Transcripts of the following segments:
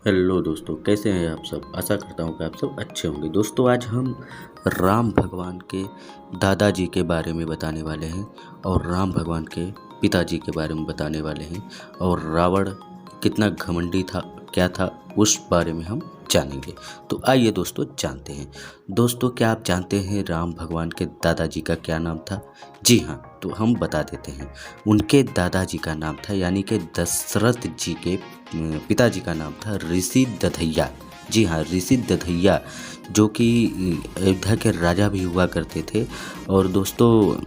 Hello दोस्तों, कैसे हैं आप सब। आशा करता हूँ कि आप सब अच्छे होंगे। दोस्तों, आज हम राम भगवान के दादाजी के बारे में बताने वाले हैं और राम भगवान के पिताजी के बारे में बताने वाले हैं और रावण कितना घमंडी था, क्या था, उस बारे में हम जानेंगे। तो आइए दोस्तों जानते हैं। दोस्तों, क्या आप जानते हैं राम भगवान के दादाजी का क्या नाम था? जी हाँ, तो हम बता देते हैं। उनके दादाजी का नाम था, यानी कि दशरथ जी के पिताजी का नाम था ऋषि दधैया। जी हाँ, ऋषि दधैया, जो कि अयोध्या के राजा भी हुआ करते थे। और दोस्तों,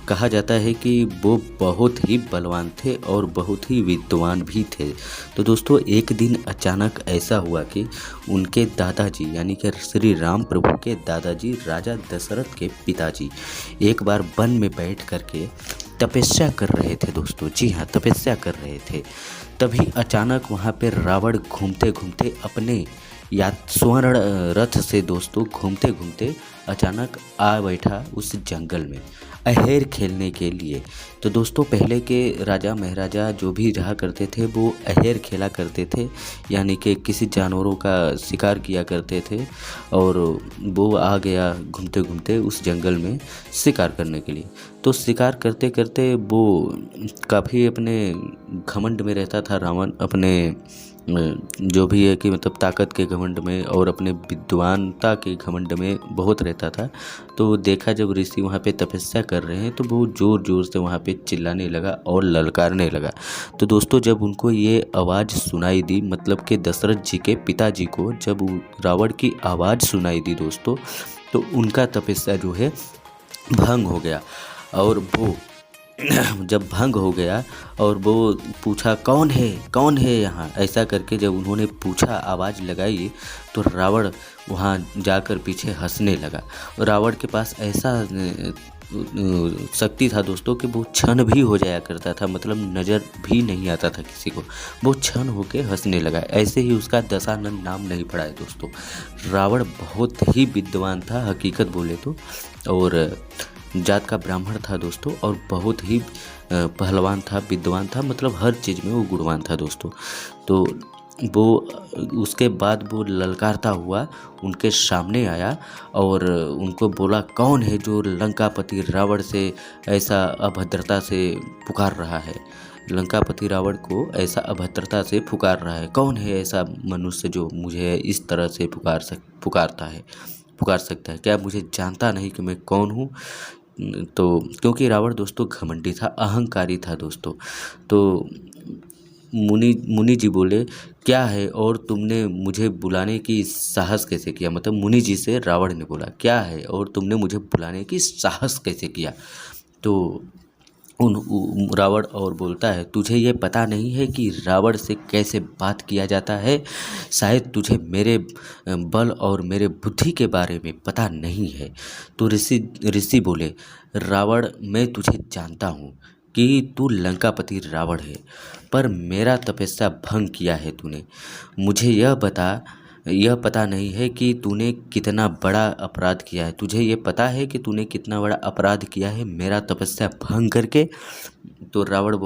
कहा जाता है कि वो बहुत ही बलवान थे और बहुत ही विद्वान भी थे। तो दोस्तों, एक दिन अचानक ऐसा हुआ कि उनके दादाजी, यानी कि श्री राम प्रभु के दादाजी राजा दशरथ के पिताजी, एक बार वन में बैठ करके तपस्या कर रहे थे। दोस्तों, जी हाँ, तपस्या कर रहे थे। तभी अचानक वहाँ पे रावण घूमते घूमते अपने या स्वर्ण रथ से दोस्तों घूमते घूमते अचानक आ बैठा उस जंगल में अहेर खेलने के लिए। तो दोस्तों, पहले के राजा महाराजा जो भी रहा करते थे वो अहेर खेला करते थे, यानी कि किसी जानवरों का शिकार किया करते थे। और वो आ गया घूमते घूमते उस जंगल में शिकार करने के लिए। तो शिकार करते करते वो काफ़ी अपने घमंड में रहता था रावण, अपने जो भी है कि मतलब ताकत के घमंड में और अपने विद्वानता के घमंड में बहुत रहता था। तो देखा जब ऋषि वहाँ पे तपस्या कर रहे हैं तो वो ज़ोर ज़ोर से वहाँ पे चिल्लाने लगा और ललकारने लगा। तो दोस्तों, जब उनको ये आवाज़ सुनाई दी, मतलब कि दशरथ जी के पिताजी को जब रावण की आवाज़ सुनाई दी दोस्तों, तो उनका तपस्या जो है भंग हो गया। और वो जब भंग हो गया और वो पूछा, कौन है यहाँ, ऐसा करके जब उन्होंने पूछा, आवाज़ लगाई, तो रावण वहाँ जाकर पीछे हंसने लगा। रावण के पास ऐसा शक्ति था दोस्तों कि वो क्षण भी हो जाया करता था, मतलब नज़र भी नहीं आता था किसी को, वो क्षण होके हंसने लगा। ऐसे ही उसका दशानन नाम नहीं पड़ा है दोस्तों। रावण बहुत ही विद्वान था, हकीकत बोले तो, और जात का ब्राह्मण था दोस्तों, और बहुत ही पहलवान था, विद्वान था, मतलब हर चीज़ में वो गुणवान था दोस्तों। तो वो उसके बाद वो ललकारता हुआ उनके सामने आया और उनको बोला, कौन है जो लंकापति रावण से ऐसा अभद्रता से पुकार रहा है? लंकापति रावण को ऐसा अभद्रता से पुकार रहा है, कौन है ऐसा मनुष्य जो मुझे इस तरह से पुकार सकता है? क्या मुझे जानता नहीं कि मैं कौन हूँ? तो क्योंकि रावण दोस्तों घमंडी था, अहंकारी था दोस्तों। तो मुनि जी बोले, क्या है और तुमने मुझे बुलाने की साहस कैसे किया? मतलब मुनि जी से रावण ने बोला, क्या है और तुमने मुझे बुलाने की साहस कैसे किया? तो रावण और बोलता है, तुझे ये पता नहीं है कि रावण से कैसे बात किया जाता है? शायद तुझे मेरे बल और मेरे बुद्धि के बारे में पता नहीं है। तो ऋषि बोले, रावण, मैं तुझे जानता हूँ कि तू लंकापति रावण है, पर मेरा तपस्या भंग किया है तूने। मुझे यह पता नहीं है कि तूने कितना बड़ा अपराध किया है। तुझे ये पता है कि तूने कितना बड़ा अपराध किया है मेरा तपस्या भंग करके? तो रावण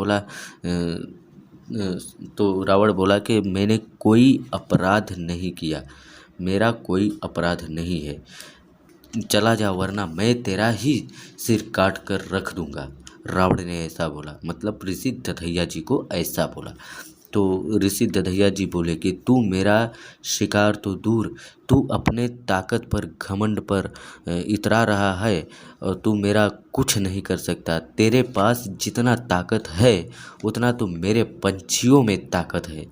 बोला कि मैंने कोई अपराध नहीं किया, मेरा कोई अपराध नहीं है, चला जा वरना मैं तेरा ही सिर काट कर रख दूंगा। रावण ने ऐसा बोला, मतलब ऋषि दधैया जी को ऐसा बोला। तो ऋषि दधैया जी बोले कि तू मेरा शिकार तो दूर, तू अपने ताकत पर, घमंड पर इतरा रहा है और तू मेरा कुछ नहीं कर सकता। तेरे पास जितना ताकत है उतना तो मेरे पंछियों में ताकत है।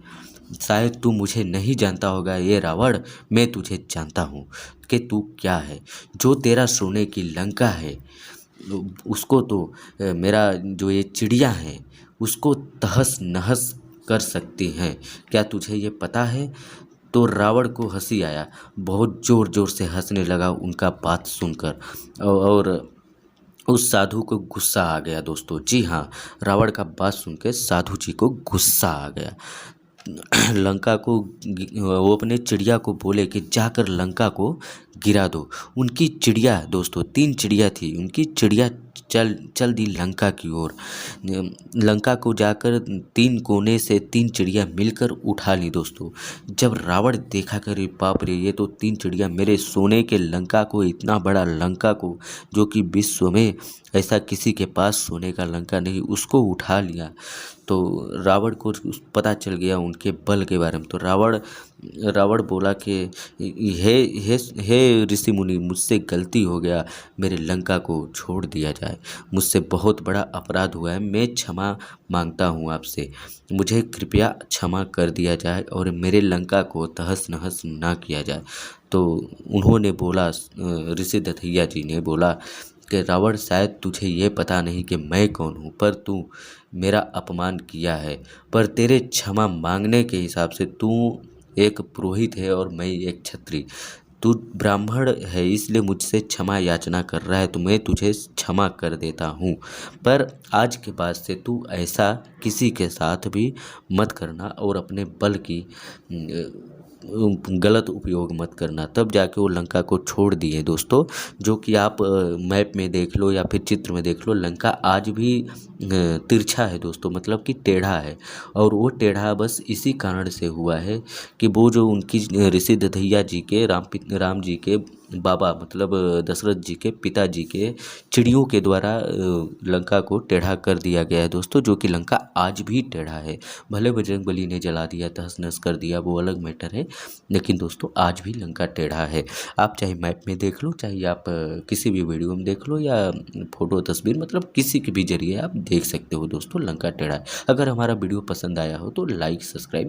शायद तू मुझे नहीं जानता होगा ये रावण, मैं तुझे जानता हूँ कि तू क्या है। जो तेरा सोने की लंका है उसको तो मेरा जो ये चिड़िया हैं उसको तहस नहस कर सकती हैं। क्या तुझे ये पता है? तो रावण को हंसी आया, बहुत ज़ोर ज़ोर से हंसने लगा उनका बात सुनकर। और उस साधु को गुस्सा आ गया दोस्तों। जी हाँ, रावण का बात सुन के साधु जी को गुस्सा आ गया। लंका को वो अपने चिड़िया को बोले कि जाकर लंका को गिरा दो। उनकी चिड़िया दोस्तों 3 चिड़िया थी, उनकी चिड़िया चल चल दी लंका की ओर। लंका को जाकर 3 कोने से 3 चिड़िया मिलकर उठा ली दोस्तों। जब रावण देखा कि अरे बाप रे, ये तो 3 चिड़िया मेरे सोने के लंका को, इतना बड़ा लंका को, जो कि विश्व में ऐसा किसी के पास सोने का लंका नहीं, उसको उठा लिया। तो रावण को पता चल गया उनके बल के बारे में। तो रावण बोला कि हे हे हे ऋषि मुनि, मुझसे गलती हो गया, मेरे लंका को छोड़ दिया जाए, मुझसे बहुत बड़ा अपराध हुआ है, मैं क्षमा मांगता हूँ आपसे, मुझे कृपया क्षमा कर दिया जाए और मेरे लंका को तहस नहस ना किया जाए। तो उन्होंने बोला, ऋषि दथैया जी ने बोला कि रावण, शायद तुझे ये पता नहीं कि मैं कौन हूँ, पर तू मेरा अपमान किया है, पर तेरे क्षमा मांगने के हिसाब से तू एक पुरोहित है और मैं एक क्षत्रिय, तू ब्राह्मण है इसलिए मुझसे क्षमा याचना कर रहा है, तो मैं तुझे क्षमा कर देता हूँ, पर आज के बाद से तू ऐसा किसी के साथ भी मत करना और अपने बल की गलत उपयोग मत करना। तब जाके वो लंका को छोड़ दिए दोस्तों। जो कि आप मैप में देख लो या फिर चित्र में देख लो, लंका आज भी तिरछा है दोस्तों, मतलब कि टेढ़ा है। और वो टेढ़ा बस इसी कारण से हुआ है कि वो जो उनकी ऋषि दधैया जी के राम जी के बाबा, मतलब दशरथ जी के पिताजी के चिड़ियों के द्वारा लंका को टेढ़ा कर दिया गया है दोस्तों। जो कि लंका आज भी टेढ़ा है। भले बजरंगबली ने जला दिया, तहस नहस कर दिया, वो अलग मैटर है, लेकिन दोस्तों आज भी लंका टेढ़ा है। आप चाहे मैप में देख लो, चाहे आप किसी भी वीडियो में देख लो या फोटो तस्वीर, मतलब किसी के भी जरिए आप देख सकते हो दोस्तों, लंका टेढ़ा है। अगर हमारा वीडियो पसंद आया हो तो लाइक सब्सक्राइब